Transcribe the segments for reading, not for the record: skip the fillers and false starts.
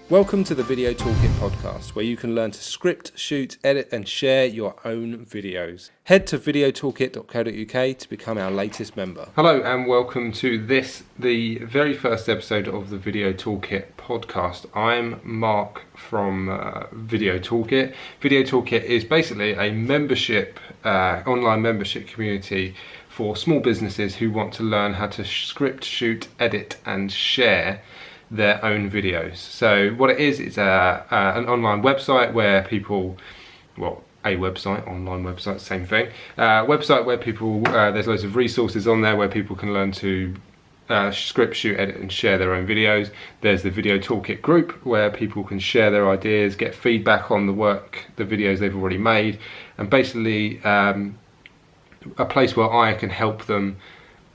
Welcome to the Video Toolkit podcast, where you can learn to script, shoot, edit and share your own videos. Head to videotoolkit.co.uk to become our latest member. Hello and welcome to this, the very first episode of the Video Toolkit podcast. I'm Mark from Video Toolkit. Video Toolkit is basically a membership, online membership community for small businesses who want to learn how to script, shoot, edit and share their own videos. So what it is, it's an online website where people, online website, same thing. Website where people, there's loads of resources on there where people can learn to script, shoot, edit and share their own videos. There's the Video Toolkit group where people can share their ideas, get feedback on the videos they've already made, and basically a place where I can help them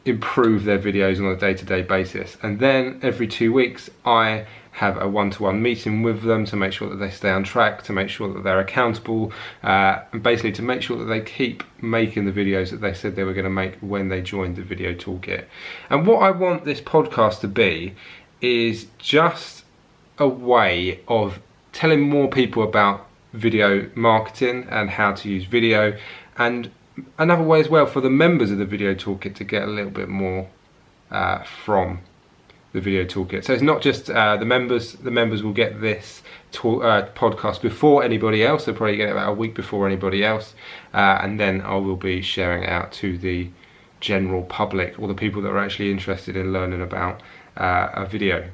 improve their videos on a day-to-day basis. And then every 2 weeks I have a one-to-one meeting with them to make sure that they stay on track, to make sure that they're accountable, and basically to make sure that they keep making the videos that they said they were going to make when they joined the Video Toolkit. And what I want this podcast to be is just a way of telling more people about video marketing and how to use video, and another way as well for the members of the Video Toolkit to get a little bit more from the Video Toolkit. So it's not just the members will get this podcast before anybody else. They'll probably get it about a week before anybody else, and then I will be sharing it out to the general public, or the people that are actually interested in learning about a video.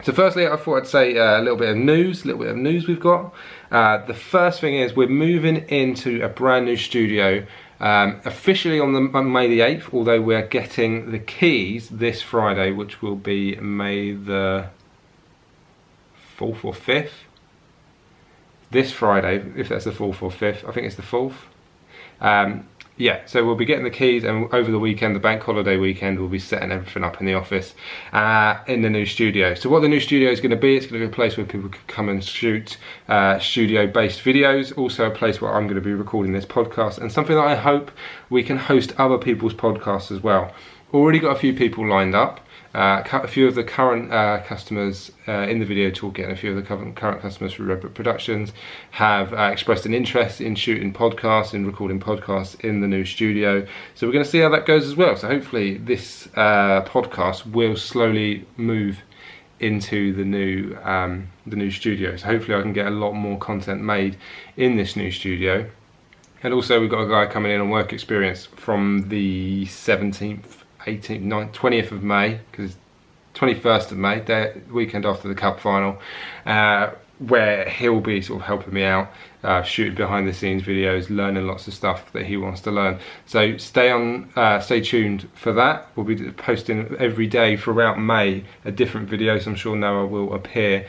So firstly, I thought I'd say a little bit of news we've got. The first thing is we're moving into a brand new studio officially on May the 8th, although we're getting the keys this Friday, which will be May the 4th or 5th. This Friday, if that's the 4th or 5th, I think it's the 4th. Yeah, so we'll be getting the keys, and over the weekend, the bank holiday weekend, we'll be setting everything up in the office in the new studio. So what the new studio is going to be, it's going to be a place where people can come and shoot studio-based videos, also a place where I'm going to be recording this podcast, and something that I hope we can host other people's podcasts as well. Already got a few people lined up. A few of the current customers in the Video Toolkit and a few of the current customers for Redbook Productions have expressed an interest in shooting podcasts and recording podcasts in the new studio. So we're going to see how that goes as well. So hopefully this podcast will slowly move into the new studio. So hopefully I can get a lot more content made in this new studio. And also we've got a guy coming in on work experience from the 17th, 18th, 9th, 20th of May, because 21st of May, the weekend after the cup final, where he'll be sort of helping me out, shooting behind the scenes videos, learning lots of stuff that he wants to learn. So stay tuned for that. We'll be posting every day throughout May a different video, so I'm sure Noah will appear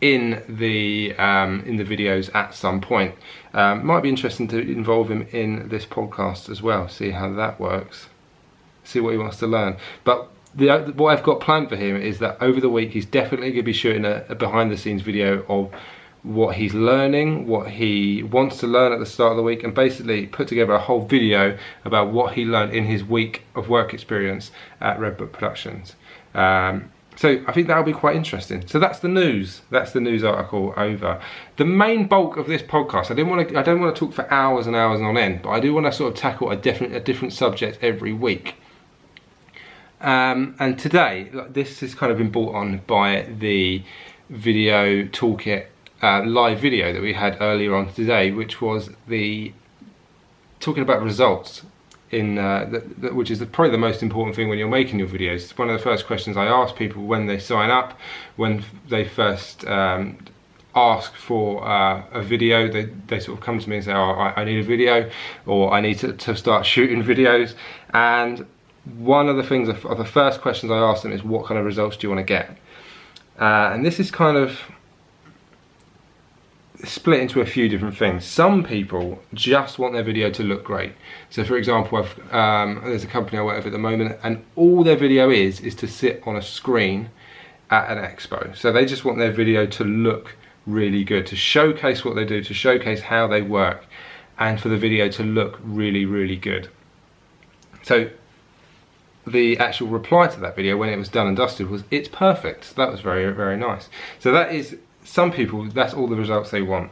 in the videos at some point. Might be interesting to involve him in this podcast as well, see how that works. See what he wants to learn. But what I've got planned for him is that over the week he's definitely going to be shooting a behind the scenes video of what he's learning, what he wants to learn at the start of the week, and basically put together a whole video about what he learned in his week of work experience at Redbook Productions. So I think that'll be quite interesting. So that's the news. That's the news article over. The main bulk of this podcast, I don't want to talk for hours and hours on end, but I do want to sort of tackle a different subject every week. And today, this has kind of been brought on by the Video Toolkit live video that we had earlier on today, which was talking about results, which is probably the most important thing when you're making your videos. It's one of the first questions I ask people when they sign up, when they first ask for a video. They sort of come to me and say, oh, I need a video, or I need to start shooting videos. And one of the things, of the first questions I ask them is, what kind of results do you want to get? And this is kind of split into a few different things. Some people just want their video to look great. So for example, there's a company I work with at the moment, and all their video is to sit on a screen at an expo. So they just want their video to look really good, to showcase what they do, to showcase how they work, and for the video to look really, really good. So the actual reply to that video when it was done and dusted was, "It's perfect." So that was very, very nice. So that is, some people, that's all the results they want.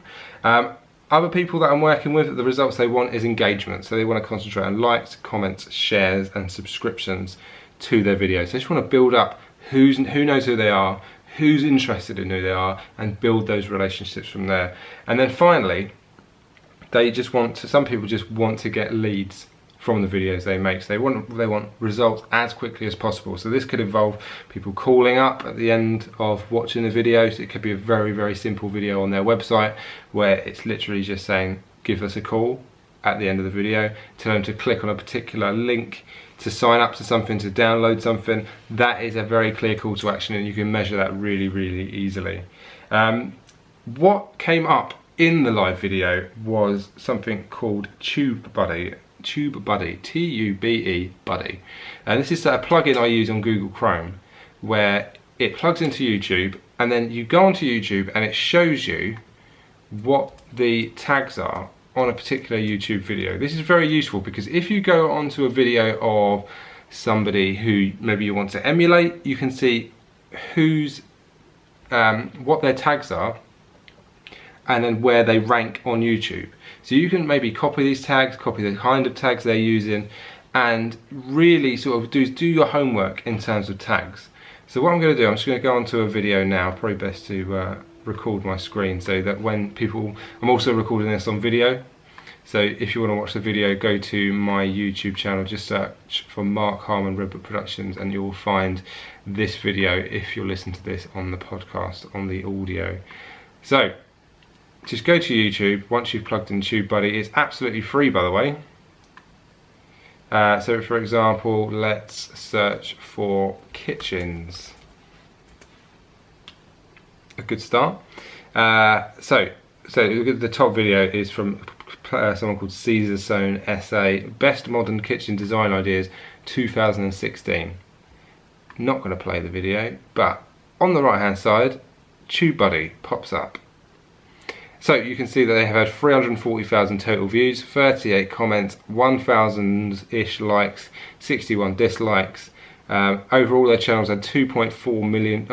Other people that I'm working with, the results they want is engagement. So they want to concentrate on likes, comments, shares, and subscriptions to their videos. They just want to build up who knows who they are, who's interested in who they are, and build those relationships from there. And then finally, they just want to, some people just want to get leads from the videos they make. So they want results as quickly as possible. So this could involve people calling up at the end of watching the video. So it could be a very, very simple video on their website where it's literally just saying, "Give us a call" at the end of the video. Tell them to click on a particular link to sign up to something, to download something. That is a very clear call to action, and you can measure that really, really easily. What came up in the live video was something called TubeBuddy, T-U-B-E Buddy. And this is a plugin I use on Google Chrome where it plugs into YouTube, and then you go onto YouTube and it shows you what the tags are on a particular YouTube video. This is very useful because if you go onto a video of somebody who maybe you want to emulate, you can see what their tags are and then where they rank on YouTube. So you can maybe copy these tags, copy the kind of tags they're using, and really sort of do your homework in terms of tags. So what I'm going to do, I'm just going to go onto a video now. Probably best to record my screen so that when people, I'm also recording this on video. So if you want to watch the video, go to my YouTube channel, just search for Mark Harmon Redbook Productions, and you'll find this video if you're listening to this on the podcast, on the audio. So just go to YouTube once you've plugged in TubeBuddy. It's absolutely free, by the way. So for example, let's search for kitchens. A good start. So the top video is from someone called Caesar Sohn SA, Best Modern Kitchen Design Ideas 2016. Not going to play the video, but on the right hand side, TubeBuddy pops up. So you can see that they have had 340,000 total views, 38 comments, 1,000-ish likes, 61 dislikes. Overall, their channels had 2.04 million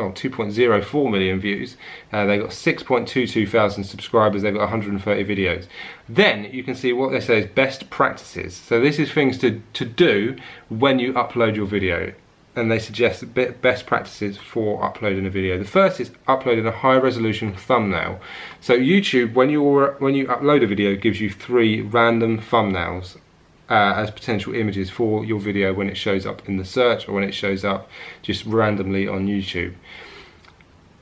views. They got 6.22 thousand subscribers. They've got 130 videos. Then you can see what they say is best practices. So this is things to do when you upload your video. And they suggest best practices for uploading a video. The first is uploading a high resolution thumbnail. So YouTube, when you upload a video, gives you 3 random thumbnails as potential images for your video when it shows up in the search or when it shows up just randomly on YouTube.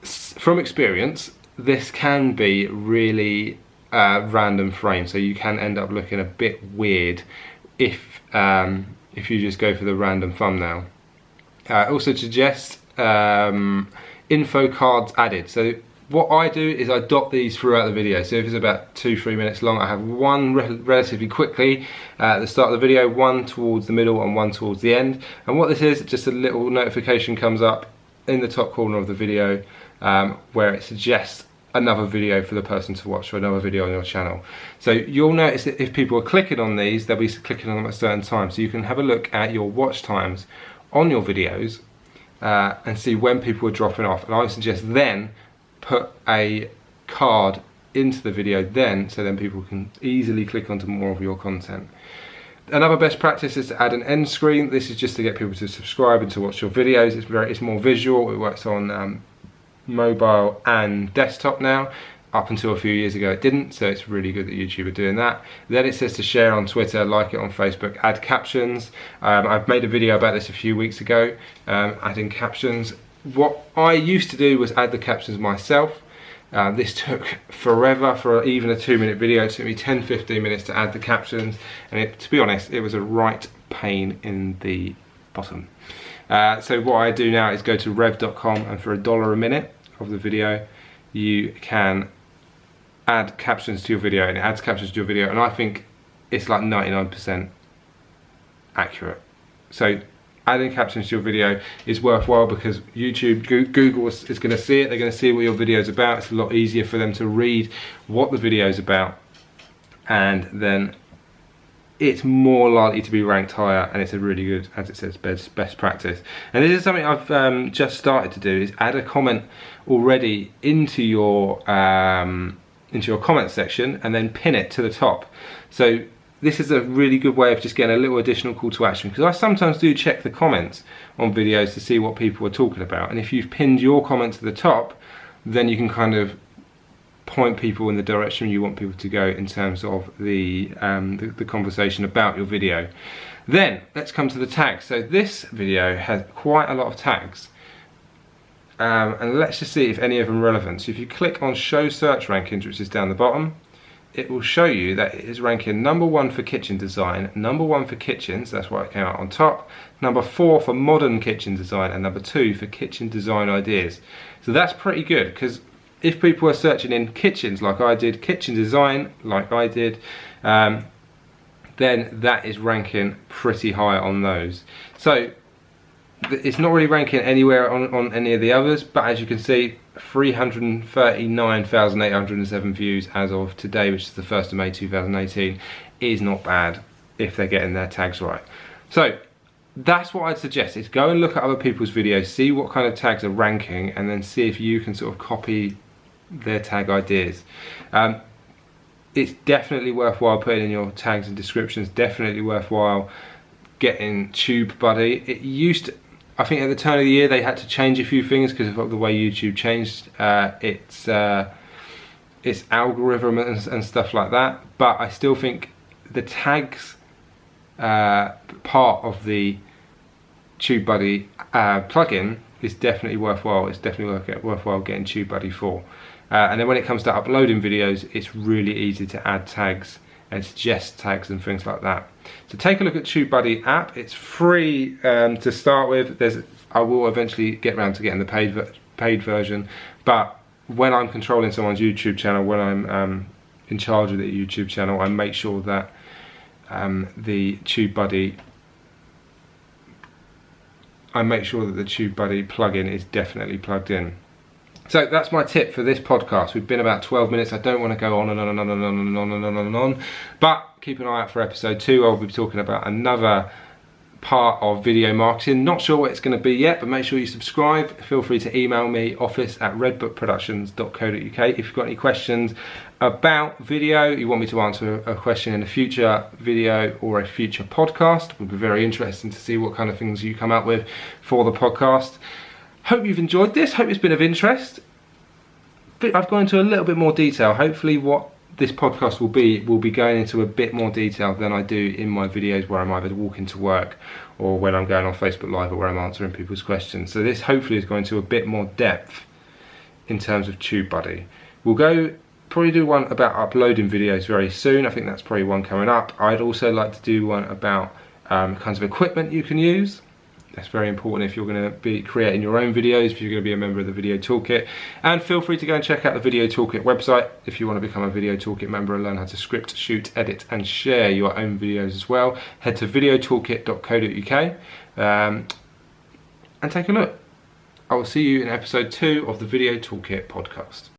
From experience, this can be really random frames, so you can end up looking a bit weird if you just go for the random thumbnail. Also suggest info cards added. So what I do is I dot these throughout the video. So if it's about 2-3 minutes long, I have one relatively quickly at the start of the video, one towards the middle and one towards the end. And what this is, just a little notification comes up in the top corner of the video where it suggests another video for the person to watch, or another video on your channel. So you'll notice that if people are clicking on these, they'll be clicking on them at a certain time. So you can have a look at your watch times on your videos and see when people are dropping off. And I would suggest then put a card into the video then, so then people can easily click onto more of your content. Another best practice is to add an end screen. This is just to get people to subscribe and to watch your videos. It's more visual. It works on mobile and desktop now. Up until a few years ago it didn't, so it's really good that YouTube are doing that. Then it says to share on Twitter, like it on Facebook, add captions. I've made a video about this a few weeks ago, adding captions. What I used to do was add the captions myself. This took forever for even a 2-minute video. It took me 10-15 minutes to add the captions, and to be honest, it was a right pain in the bottom. So what I do now is go to rev.com, and for $1 a minute of the video, you can add captions to your video, and it adds captions to your video, and I think it's like 99% accurate. So adding captions to your video is worthwhile because YouTube, Google is going to see it. They're going to see what your video is about. It's a lot easier for them to read what the video is about and then it's more likely to be ranked higher, and it's a really good, as it says, best practice. And this is something I've just started to do, is add a comment already into your comment section and then pin it to the top. So this is a really good way of just getting a little additional call to action, because I sometimes do check the comments on videos to see what people are talking about, and if you've pinned your comment to the top, then you can kind of point people in the direction you want people to go in terms of the conversation about your video. Then let's come to the tags. So this video has quite a lot of tags, and let's just see if any of them are relevant. So if you click on show search rankings, which is down the bottom, it will show you that it is ranking #1 for kitchen design, #1 for kitchens, that's why it came out on top, #4 for modern kitchen design, and #2 for kitchen design ideas. So that's pretty good, because if people are searching in kitchens like I did, kitchen design like I did, then that is ranking pretty high on those. So it's not really ranking anywhere on any of the others, but as you can see, 339,807 views as of today, which is the 1st of May 2018, is not bad if they're getting their tags right. So that's what I'd suggest, is go and look at other people's videos, see what kind of tags are ranking, and then see if you can sort of copy their tag ideas. It's definitely worthwhile putting in your tags and descriptions, definitely worthwhile getting TubeBuddy. It used to, I think at the turn of the year they had to change a few things because of the way YouTube changed its algorithm and stuff like that, but I still think the tags part of the TubeBuddy plugin is definitely worthwhile. It's definitely worthwhile getting TubeBuddy for. And then when it comes to uploading videos, it's really easy to add tags and suggest tags and things like that. So take a look at TubeBuddy app. It's free to start with. I will eventually get around to getting the paid version, but when I'm controlling someone's YouTube channel, when I'm in charge of the YouTube channel, I make sure that the TubeBuddy plugin is definitely plugged in. So that's my tip for this podcast. We've been about 12 minutes. I don't want to go on and on and on and on and on and on and on, but keep an eye out for episode 2. I'll be talking about another part of video marketing. Not sure what it's going to be yet, but make sure you subscribe. Feel free to email me, office@redbookproductions.co.uk, if you've got any questions about video, you want me to answer a question in a future video or a future podcast. It would be very interesting to see what kind of things you come up with for the podcast. Hope you've enjoyed this, hope it's been of interest. But I've gone into a little bit more detail. Hopefully what this podcast will be going into a bit more detail than I do in my videos where I'm either walking to work or when I'm going on Facebook Live or where I'm answering people's questions. So this hopefully is going to a bit more depth in terms of TubeBuddy. We'll probably do one about uploading videos very soon. I think that's probably one coming up. I'd also like to do one about kinds of equipment you can use. That's very important if you're going to be creating your own videos, if you're going to be a member of the Video Toolkit. And feel free to go and check out the Video Toolkit website if you want to become a Video Toolkit member and learn how to script, shoot, edit and share your own videos as well. Head to videotoolkit.co.uk and take a look. I will see you in episode 2 of the Video Toolkit podcast.